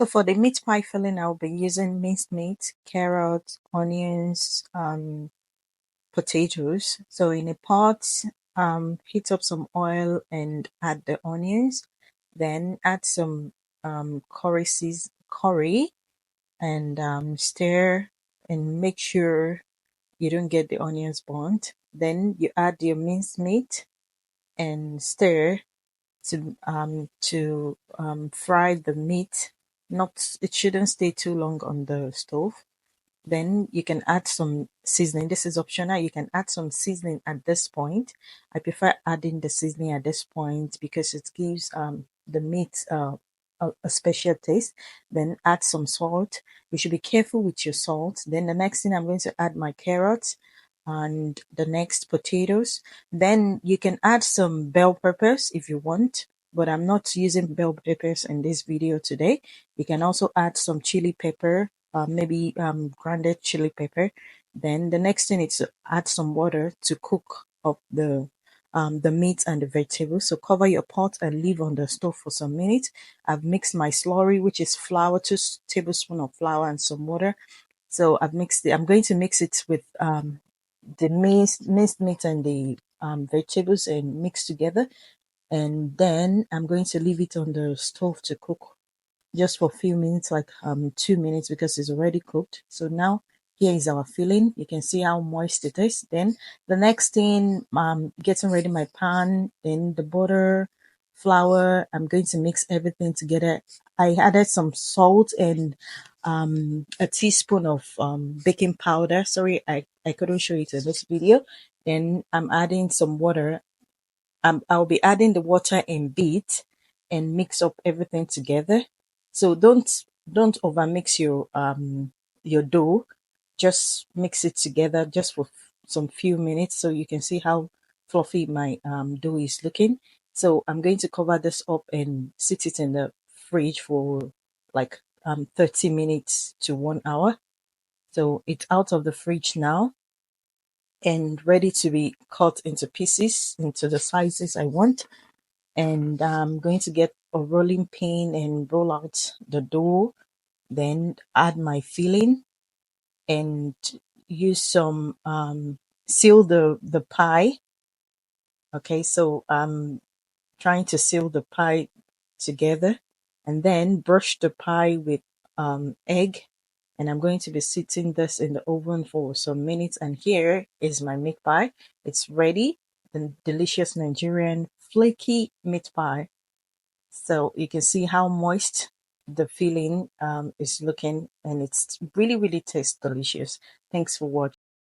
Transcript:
So for the meat pie filling, I'll be using minced meat, carrots, onions, potatoes. So in a pot, heat up some oil and add the onions. Then add some curry and stir and make sure you don't get the onions burnt. Then you add your minced meat and stir to fry the meat. Not it shouldn't stay too long on the stove. Then you can add some seasoning. This is optional. You can add some seasoning at this point. I prefer adding the seasoning at this point because it gives the meat a special taste. Then add some salt. You should be careful with your salt. Then the next thing I'm going to add my carrots and the next potatoes. Then you can add some bell peppers if you want, but I'm not using bell peppers in this video today. You can also add some chili pepper, maybe grounded chili pepper. Then the next thing is to add some water to cook up the meat and the vegetables. So cover your pot and leave on the stove for some minutes. I've mixed my slurry, which is flour, 2 tablespoons of flour and some water. So I've mixed it. I'm going to mix it with the minced meat and the vegetables and mix together. And then I'm going to leave it on the stove to cook just for a few minutes, like 2 minutes, because it's already cooked. So now here is our filling. You can see how moist it is. Then the next thing, getting ready my pan, then the butter, flour. I'm going to mix everything together. I added some salt and a teaspoon of baking powder. Sorry, I couldn't show it in this video. Then I'm adding some water. I'll be adding the water in bits and mix up everything together. So don't overmix your dough. Just mix it together just for some few minutes so you can see how fluffy my dough is looking. So I'm going to cover this up and sit it in the fridge for like 30 minutes to 1 hour. So it's out of the fridge now and ready to be cut into pieces into the sizes I want. And I'm going to get a rolling pin and roll out the dough, then add my filling and use some seal the pie. Okay, so I'm trying to seal the pie together and then brush the pie with egg, and I'm going to be sitting this in the oven for some minutes. And here is my meat pie. It's ready, the delicious Nigerian flaky meat pie. So you can see how moist the filling is looking, and it's really tastes delicious. Thanks for watching.